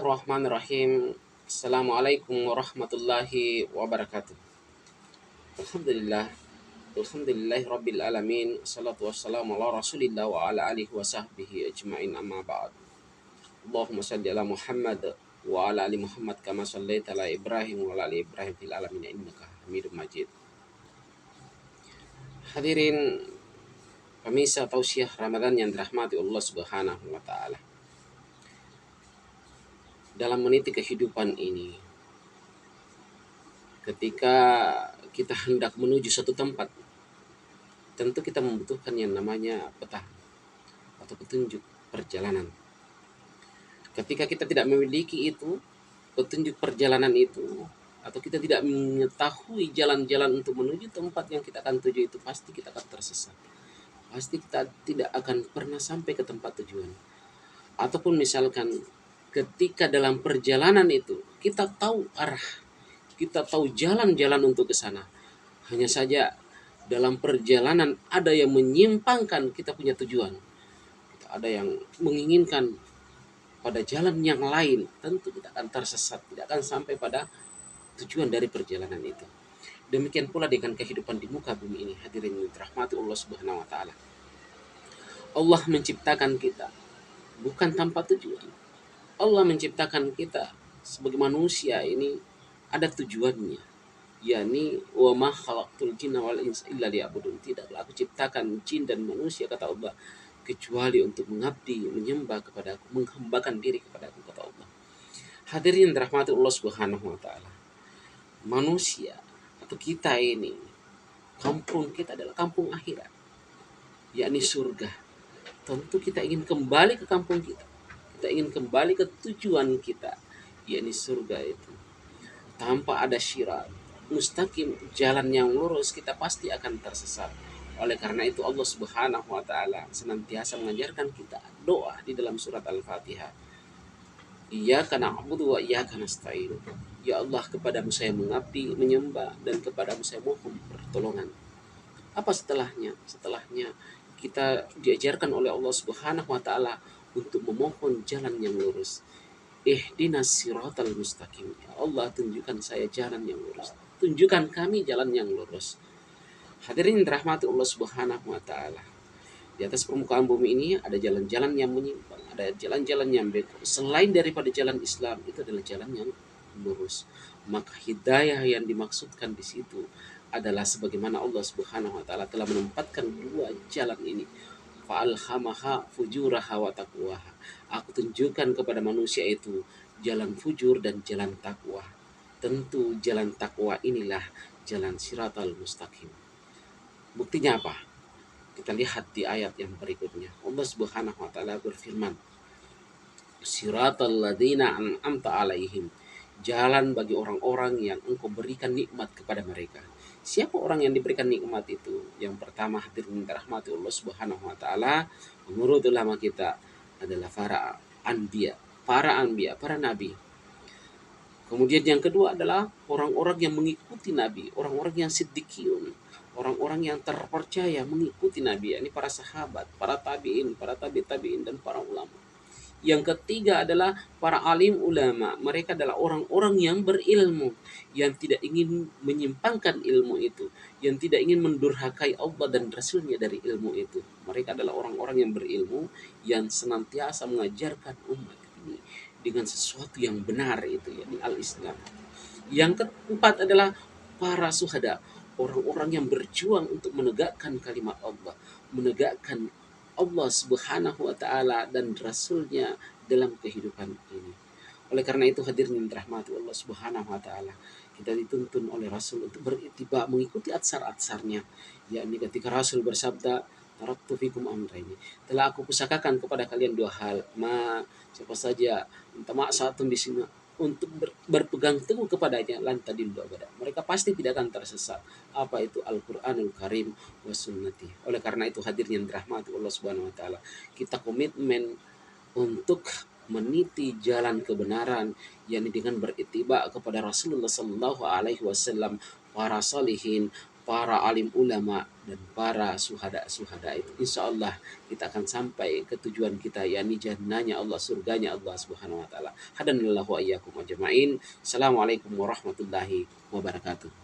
Bismillahirrahmanirrahim. Assalamualaikum warahmatullahi wabarakatuh. Alhamdulillah. Alhamdulillahi rabbil alamin. Salatu wassalamu ala rasulillah wa ala alihi wa sahbihi ajma'in amma ba'd. Allahumma salli ala Muhammad wa ala ali Muhammad kama sallaita ala Ibrahim wa ala ali Ibrahim fil alamin innaka Hamidum Majid. Hadirin pemirsa tausiah Ramadan yang dirahmati Allah Subhanahu wa taala. Dalam meniti kehidupan ini, ketika kita hendak menuju suatu tempat, tentu kita membutuhkan yang namanya peta atau petunjuk perjalanan. Ketika kita tidak memiliki itu, petunjuk perjalanan itu, atau kita tidak mengetahui jalan-jalan untuk menuju tempat yang kita akan tuju itu, pasti kita akan tersesat. Pasti kita tidak akan pernah sampai ke tempat tujuan. Ataupun misalkan ketika dalam perjalanan itu kita tahu arah, kita tahu jalan-jalan untuk ke sana. Hanya saja dalam perjalanan ada yang menyimpangkan kita punya tujuan. Ada yang menginginkan pada jalan yang lain, tentu kita akan tersesat, tidak akan sampai pada tujuan dari perjalanan itu. Demikian pula dengan kehidupan di muka bumi ini, hadirin yang dirahmati Allah Subhanahu wa taala. Allah menciptakan kita bukan tanpa tujuan. Allah menciptakan kita sebagai manusia ini ada tujuannya, yakni wa ma khalaqtul jinna wal insa illa liya'budun. Tidaklah aku ciptakan jin dan manusia, kata Allah, kecuali untuk mengabdi, menyembah kepada aku, menghambakan diri kepada aku, kata Allah. Hadirin rahmati Allah Subhanahu wa taala. Manusia atau kita ini, kampung kita adalah kampung akhirat, yakni surga. Tentu kita ingin kembali ke kampung kita. Kita ingin kembali ke tujuan kita, yakni surga itu. Tanpa ada syirat mustaqim, jalan yang lurus, kita pasti akan tersesat. Oleh karena itu Allah Subhanahu wa taala senantiasa mengajarkan kita doa di dalam surat Al-Fatihah. Iyyaka na'budu wa iyyaka nasta'in. Ya Allah, kepadamu saya mengabdi, menyembah, dan kepadamu saya mohon pertolongan. Apa setelahnya? Setelahnya kita diajarkan oleh Allah Subhanahu wa taala untuk memohon jalan yang lurus. Ihdinas siratal mustaqim. Ya Allah, tunjukkan saya jalan yang lurus. Tunjukkan kami jalan yang lurus. Hadirin rahmati Allah Subhanahu wa taala. Di atas permukaan bumi ini ada jalan-jalan yang menyimpang, ada jalan-jalan yang beko. Selain daripada jalan Islam, itu adalah jalan yang lurus. Maka hidayah yang dimaksudkan di situ adalah sebagaimana Allah Subhanahu wa taala telah menempatkan dua jalan ini. Fa'alhamaha fujuraha wa taqwaha. Aku tunjukkan kepada manusia itu jalan fujur dan jalan takwa. Tentu jalan takwa inilah jalan siratal mustaqim. Buktinya apa? Kita lihat di ayat yang berikutnya. Allah Subhanahu wa taala berfirman, siratal ladzina an'amta alaihim. Jalan bagi orang-orang yang engkau berikan nikmat kepada mereka. Siapa orang yang diberikan nikmat itu? Yang pertama, hadirin rahmati Allah Subhanahu wa taala, menurut ulama kita adalah para anbiya, para nabi. Kemudian yang kedua adalah orang-orang yang mengikuti nabi, orang-orang yang siddiqiyun, orang-orang yang terpercaya mengikuti nabi, ini para sahabat, para tabi'in, para tabi'in dan para ulama. Yang ketiga adalah para alim ulama. Mereka adalah orang-orang yang berilmu, yang tidak ingin menyimpangkan ilmu itu, yang tidak ingin mendurhakai Allah dan Rasulnya dari ilmu itu. Mereka adalah orang-orang yang berilmu, yang senantiasa mengajarkan umat ini dengan sesuatu yang benar, itu yakni al-Islam. Yang keempat adalah para syuhada, orang-orang yang berjuang untuk menegakkan kalimat Allah, menegakkan Allah Subhanahu wa taala dan Rasulnya dalam kehidupan ini. Oleh karena itu hadirin rahmati Allah Subhanahu wa taala, kita dituntun oleh Rasul untuk berittiba, mengikuti atsar-atsarnya. Yakni ketika Rasul bersabda, taraktu fikum amraini, telah aku pusakakan kepada kalian dua hal. Siapa saja satu di sini untuk berpegang teguh kepadanya, lantadillu abada, mereka pasti tidak akan tersesat. Apa itu? Al-Qur'anul Karim wa sunnati. Oleh karena itu hadirin yang dirahmati Allah Subhanahu wa taala, kita komitmen untuk meniti jalan kebenaran, yakni dengan berittiba kepada Rasulullah sallallahu alaihi wasallam, para salihin, para alim ulama dan para suhada itu, insya Allah kita akan sampai ke tujuan kita, yakni jannahnya Allah, surganya Allah Subhanahu wa taala. Hadanallahu wa iyyakum ajmain. Assalamualaikum warahmatullahi wabarakatuh.